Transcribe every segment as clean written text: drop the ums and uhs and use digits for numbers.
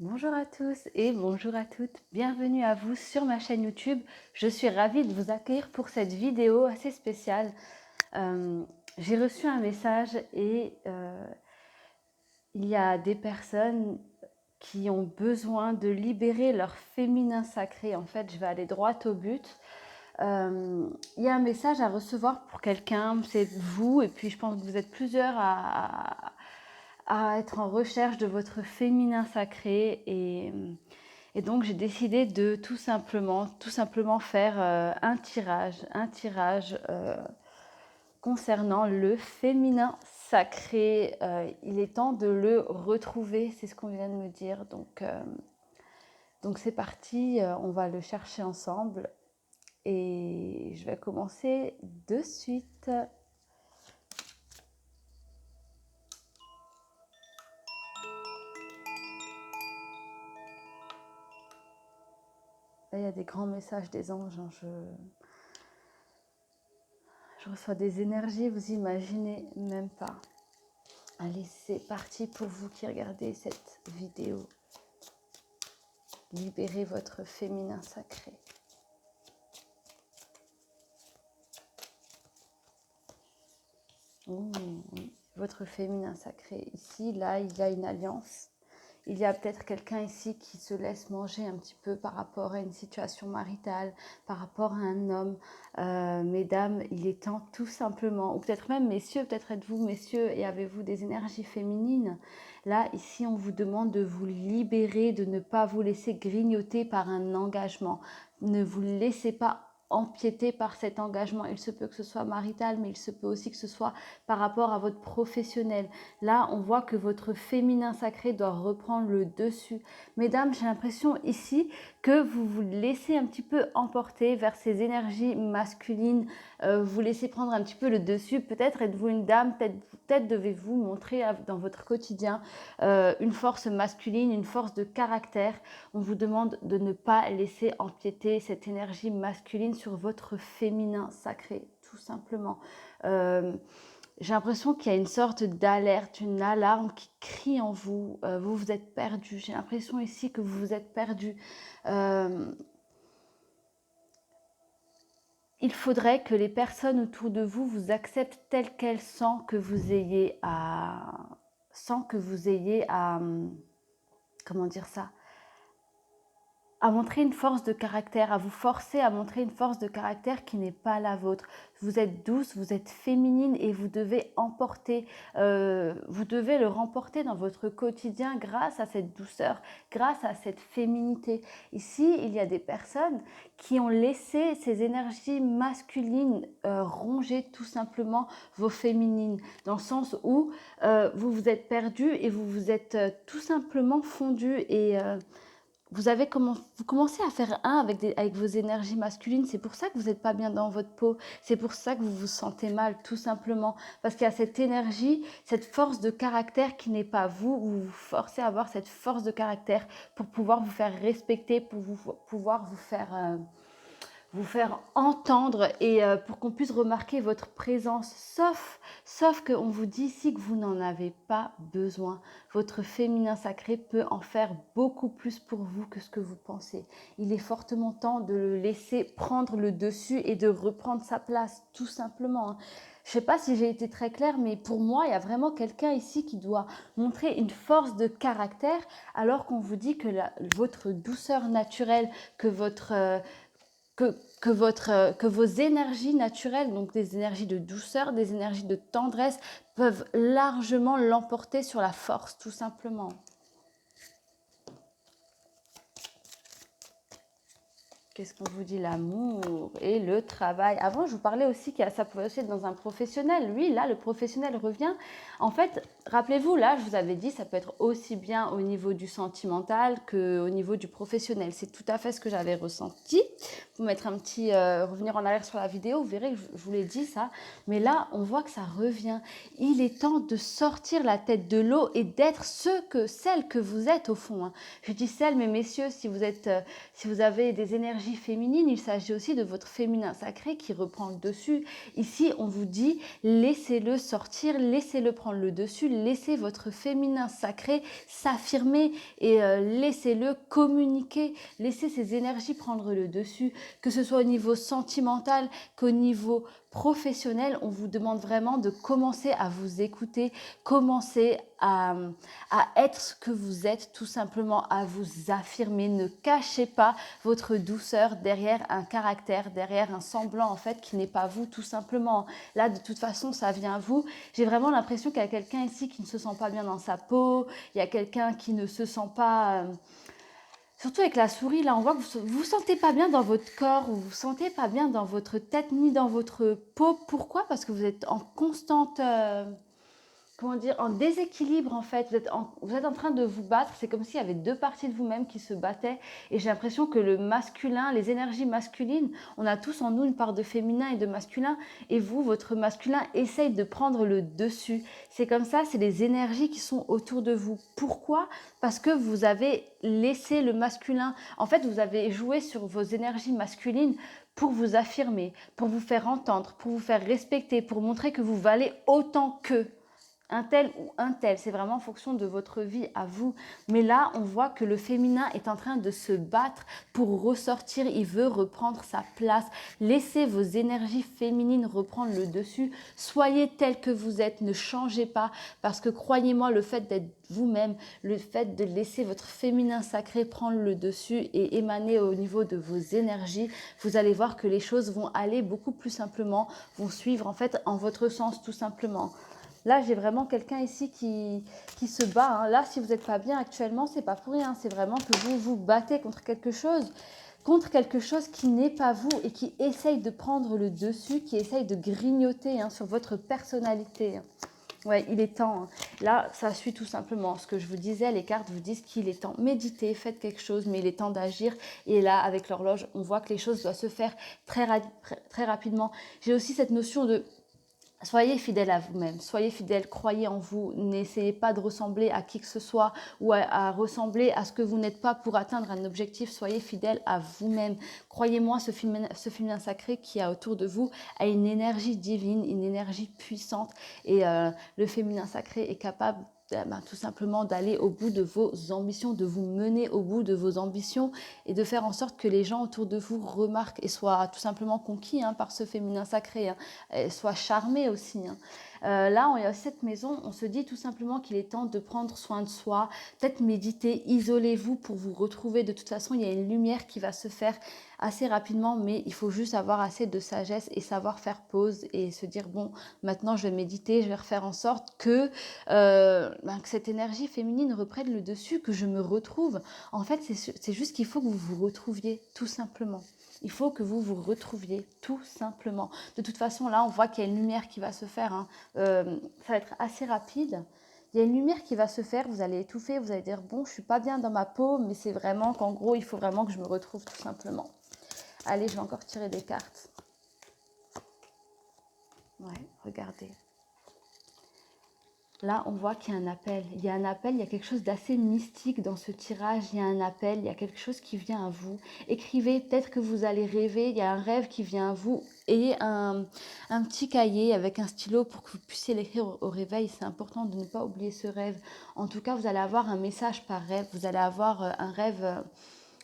Bonjour à tous et bonjour à toutes, bienvenue à vous sur ma chaîne YouTube. Je suis ravie de vous accueillir pour cette vidéo assez spéciale. J'ai reçu un message et il y a des personnes qui ont besoin de libérer leur féminin sacré. En fait, je vais aller droit au but. Il y a un message à recevoir pour quelqu'un, c'est vous, et puis je pense que vous êtes plusieurs à être en recherche de votre féminin sacré et donc j'ai décidé de tout simplement faire un tirage concernant le féminin sacré. Il est temps de le retrouver, c'est ce qu'on vient de me dire. Donc c'est parti, on va le chercher ensemble et je vais commencer de suite. Là, il y a des grands messages des anges. Je reçois des énergies, vous imaginez même pas. Allez, c'est parti pour vous qui regardez cette vidéo. Libérez votre féminin sacré. Oui. Votre féminin sacré. Ici, là, il y a une alliance. Il y a peut-être quelqu'un ici qui se laisse manger un petit peu par rapport à une situation maritale, par rapport à un homme. Mesdames, il est temps tout simplement, ou peut-être même messieurs, peut-être êtes-vous messieurs et avez-vous des énergies féminines. Là, ici, on vous demande de vous libérer, de ne pas vous laisser grignoter par un engagement. Ne vous laissez pas empiéter par cet engagement. Il se peut que ce soit marital, mais il se peut aussi que ce soit par rapport à votre professionnel. Là, on voit que votre féminin sacré doit reprendre le dessus. Mesdames, j'ai l'impression ici que vous vous laissez un petit peu emporter vers ces énergies masculines, vous laissez prendre un petit peu le dessus. Peut-être êtes-vous une dame, peut-être devez-vous montrer dans votre quotidien une force masculine, une force de caractère. On vous demande de ne pas laisser empiéter cette énergie masculine sur votre féminin sacré, tout simplement. J'ai l'impression qu'il y a une sorte d'alerte, une alarme qui crie en vous. Vous vous êtes perdu. J'ai l'impression ici que vous vous êtes perdu. Il faudrait que les personnes autour de vous vous acceptent telles qu'elles sans que vous ayez à comment dire ça, à montrer une force de caractère, à vous forcer à montrer une force de caractère qui n'est pas la vôtre. Vous êtes douce, vous êtes féminine et vous devez vous devez le remporter dans votre quotidien grâce à cette douceur, grâce à cette féminité. Ici, il y a des personnes qui ont laissé ces énergies masculines ronger tout simplement vos féminines, dans le sens où vous vous êtes perdu et vous vous êtes tout simplement fondu et vous commencez à faire un avec vos énergies masculines. C'est pour ça que vous n'êtes pas bien dans votre peau. C'est pour ça que vous vous sentez mal, tout simplement. Parce qu'il y a cette énergie, cette force de caractère qui n'est pas vous. Vous vous forcez à avoir cette force de caractère pour pouvoir vous faire respecter, pour pouvoir vous faire entendre et pour qu'on puisse remarquer votre présence, sauf qu'on vous dit ici que vous n'en avez pas besoin. Votre féminin sacré peut en faire beaucoup plus pour vous que ce que vous pensez. Il est fortement temps de le laisser prendre le dessus et de reprendre sa place, tout simplement. Je ne sais pas si j'ai été très claire, mais pour moi, il y a vraiment quelqu'un ici qui doit montrer une force de caractère, alors qu'on vous dit que votre douceur naturelle, que que vos énergies naturelles, donc des énergies de douceur, des énergies de tendresse, peuvent largement l'emporter sur la force, tout simplement. Qu'est-ce qu'on vous dit? L'amour et le travail. Avant, je vous parlais aussi que ça pouvait aussi être dans un professionnel. Oui, là, le professionnel revient. En fait, rappelez-vous, là, je vous avais dit, ça peut être aussi bien au niveau du sentimental qu'au niveau du professionnel. C'est tout à fait ce que j'avais ressenti. Vous mettre un petit revenir en arrière sur la vidéo, vous verrez que je vous l'ai dit ça. Mais là, on voit que ça revient. Il est temps de sortir la tête de l'eau et d'être celle que vous êtes au fond. Je dis celle, mais messieurs, si vous avez des énergies énergie féminine, il s'agit aussi de votre féminin sacré qui reprend le dessus. Ici, on vous dit, laissez-le sortir, laissez-le prendre le dessus, laissez votre féminin sacré s'affirmer et laissez-le communiquer, laissez ces énergies prendre le dessus, que ce soit au niveau sentimental qu'au niveau professionnel. On vous demande vraiment de commencer à vous écouter, commencer à être ce que vous êtes, tout simplement à vous affirmer. Ne cachez pas votre douceur derrière un caractère, derrière un semblant en fait qui n'est pas vous, tout simplement. Là, de toute façon, ça vient à vous. J'ai vraiment l'impression qu'il y a quelqu'un ici qui ne se sent pas bien dans sa peau, il y a quelqu'un qui ne se sent pas... Surtout avec la souris, là, on voit que vous ne vous sentez pas bien dans votre corps, ou vous ne vous sentez pas bien dans votre tête, ni dans votre peau. Pourquoi? Parce que vous êtes en constante... comment dire, en déséquilibre en fait, vous êtes en train de vous battre, c'est comme s'il y avait deux parties de vous-même qui se battaient et j'ai l'impression que le masculin, les énergies masculines, on a tous en nous une part de féminin et de masculin et vous, votre masculin essaye de prendre le dessus. C'est comme ça, c'est les énergies qui sont autour de vous. Pourquoi? Parce que vous avez laissé le masculin, en fait vous avez joué sur vos énergies masculines pour vous affirmer, pour vous faire entendre, pour vous faire respecter, pour montrer que vous valez autant qu'eux. Un tel ou un tel, c'est vraiment en fonction de votre vie à vous. Mais là, on voit que le féminin est en train de se battre pour ressortir, il veut reprendre sa place. Laissez vos énergies féminines reprendre le dessus. Soyez tel que vous êtes, ne changez pas, parce que croyez-moi, le fait d'être vous-même, le fait de laisser votre féminin sacré prendre le dessus et émaner au niveau de vos énergies, vous allez voir que les choses vont aller beaucoup plus simplement, vont suivre en fait en votre sens tout simplement. Là, j'ai vraiment quelqu'un ici qui se bat. Hein. Là, si vous n'êtes pas bien actuellement, c'est pas pour rien. C'est vraiment que vous vous battez contre quelque chose qui n'est pas vous et qui essaye de prendre le dessus, qui essaye de grignoter sur votre personnalité. Ouais, il est temps. Là, ça suit tout simplement ce que je vous disais. Les cartes vous disent qu'il est temps. Méditez, faites quelque chose, mais il est temps d'agir. Et là, avec l'horloge, on voit que les choses doivent se faire très rapidement. J'ai aussi cette notion de... Soyez fidèle à vous-même, soyez fidèle, croyez en vous, n'essayez pas de ressembler à qui que ce soit ou à ressembler à ce que vous n'êtes pas pour atteindre un objectif, soyez fidèle à vous-même. Croyez-moi, ce féminin sacré qui a autour de vous a une énergie divine, une énergie puissante et le féminin sacré est capable tout simplement d'aller au bout de vos ambitions, de vous mener au bout de vos ambitions et de faire en sorte que les gens autour de vous remarquent et soient tout simplement conquis par ce féminin sacré, et soient charmés aussi. Là, on est à cette maison, on se dit tout simplement qu'il est temps de prendre soin de soi, peut-être méditer, isolez-vous pour vous retrouver. De toute façon, il y a une lumière qui va se faire assez rapidement, mais il faut juste avoir assez de sagesse et savoir faire pause et se dire, bon, maintenant je vais méditer, je vais refaire en sorte que cette énergie féminine reprenne le dessus, que je me retrouve. En fait, c'est juste qu'il faut que vous vous retrouviez, tout simplement. Il faut que vous vous retrouviez, tout simplement. De toute façon, là, on voit qu'il y a une lumière qui va se faire. Ça va être assez rapide. Il y a une lumière qui va se faire, vous allez étouffer, vous allez dire, bon, je ne suis pas bien dans ma peau, mais c'est vraiment qu'en gros, il faut vraiment que je me retrouve, tout simplement. Allez, je vais encore tirer des cartes. Ouais, regardez. Là, on voit qu'il y a un appel. Il y a un appel, il y a quelque chose d'assez mystique dans ce tirage. Il y a un appel, il y a quelque chose qui vient à vous. Écrivez, peut-être que vous allez rêver. Il y a un rêve qui vient à vous. Ayez un petit cahier avec un stylo pour que vous puissiez l'écrire au réveil. C'est important de ne pas oublier ce rêve. En tout cas, vous allez avoir un message par rêve. Vous allez avoir un rêve...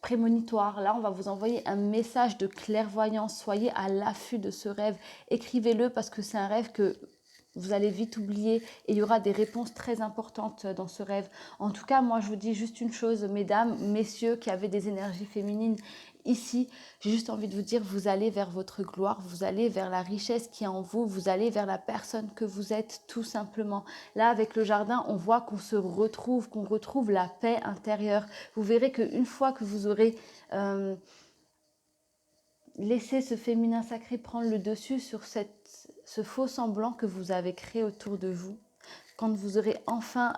prémonitoire. Là, on va vous envoyer un message de clairvoyance. Soyez à l'affût de ce rêve. Écrivez-le parce que c'est un rêve que vous allez vite oublier et il y aura des réponses très importantes dans ce rêve. En tout cas, moi, je vous dis juste une chose, mesdames, messieurs qui avez des énergies féminines ici, j'ai juste envie de vous dire, vous allez vers votre gloire, vous allez vers la richesse qui est en vous, vous allez vers la personne que vous êtes, tout simplement. Là, avec le jardin, on voit qu'on se retrouve, qu'on retrouve la paix intérieure. Vous verrez qu'une fois que vous aurez... laissez ce féminin sacré prendre le dessus sur ce faux semblant que vous avez créé autour de vous. Quand vous aurez enfin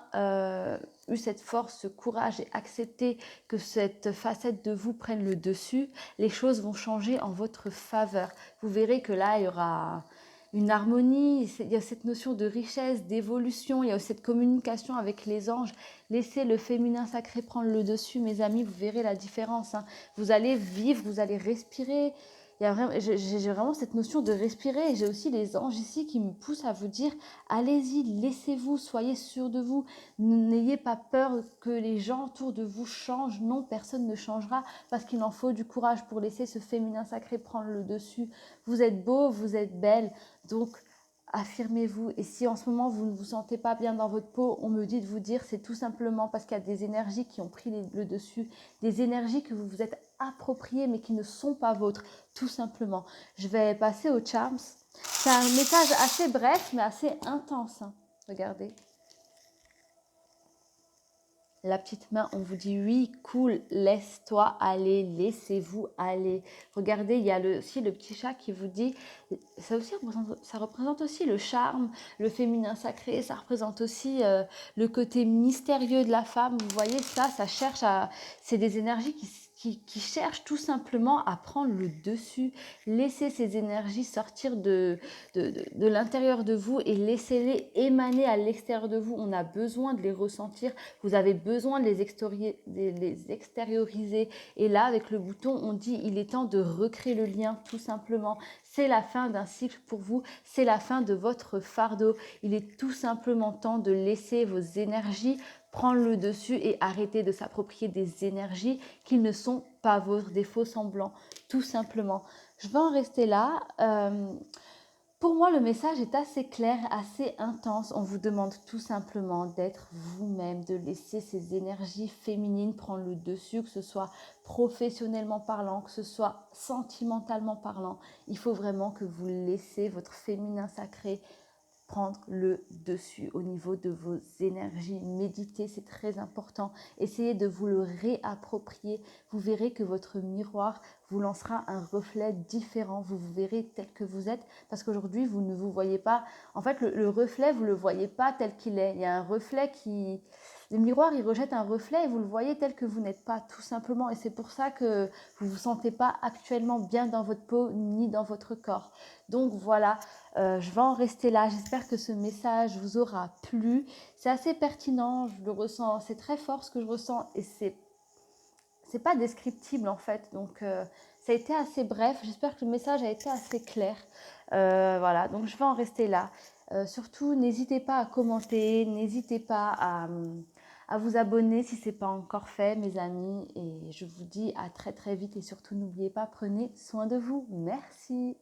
eu cette force, ce courage et accepté que cette facette de vous prenne le dessus, les choses vont changer en votre faveur. Vous verrez que là, il y aura une harmonie, il y a cette notion de richesse, d'évolution, il y a cette communication avec les anges. Laissez le féminin sacré prendre le dessus, mes amis, vous verrez la différence, hein. Vous allez vivre, vous allez respirer. J'ai vraiment cette notion de respirer et j'ai aussi les anges ici qui me poussent à vous dire allez-y, laissez-vous, soyez sûrs de vous. N'ayez pas peur que les gens autour de vous changent. Non, personne ne changera parce qu'il en faut du courage pour laisser ce féminin sacré prendre le dessus. Vous êtes beau, vous êtes belle, donc affirmez-vous. Et si en ce moment vous ne vous sentez pas bien dans votre peau, on me dit de vous dire c'est tout simplement parce qu'il y a des énergies qui ont pris le dessus, des énergies que vous vous êtes appropriées mais qui ne sont pas vôtres, tout simplement. Je vais passer aux charms. C'est un message assez bref mais assez intense, hein. Regardez. La petite main, on vous dit oui, cool, laisse-toi aller, laissez-vous aller. Regardez, il y a aussi le petit chat qui vous dit, ça représente aussi le charme, le féminin sacré, ça représente aussi le côté mystérieux de la femme. Vous voyez ça cherche à... C'est des énergies qui cherchent tout simplement à prendre le dessus. Laissez ces énergies sortir de l'intérieur de vous et laissez-les émaner à l'extérieur de vous. On a besoin de les ressentir. Vous avez besoin de les extérioriser. Et là, avec le bouton, on dit il est temps de recréer le lien, tout simplement. C'est la fin d'un cycle pour vous. C'est la fin de votre fardeau. Il est tout simplement temps de laisser vos énergies prendre le dessus et arrêter de s'approprier des énergies qui ne sont pas vôtres, des faux semblants, tout simplement. Je vais en rester là. Pour moi, le message est assez clair, assez intense. On vous demande tout simplement d'être vous-même, de laisser ces énergies féminines prendre le dessus, que ce soit professionnellement parlant, que ce soit sentimentalement parlant. Il faut vraiment que vous laissez votre féminin sacré prendre le dessus au niveau de vos énergies. Méditez, c'est très important. Essayez de vous le réapproprier. Vous verrez que votre miroir vous lancera un reflet différent. Vous vous verrez tel que vous êtes parce qu'aujourd'hui, vous ne vous voyez pas. En fait, le reflet, vous ne le voyez pas tel qu'il est. Il y a un reflet qui... Le miroir, il rejette un reflet et vous le voyez tel que vous n'êtes pas, tout simplement. Et c'est pour ça que vous ne vous sentez pas actuellement bien dans votre peau ni dans votre corps. Donc voilà, je vais en rester là. J'espère que ce message vous aura plu. C'est assez pertinent, je le ressens. C'est très fort ce que je ressens et c'est pas descriptible en fait. Donc ça a été assez bref. J'espère que le message a été assez clair. Voilà, donc je vais en rester là. Surtout, n'hésitez pas à commenter, n'hésitez pas à vous abonner si ce n'est pas encore fait, mes amis. Et je vous dis à très très vite et surtout n'oubliez pas, prenez soin de vous. Merci.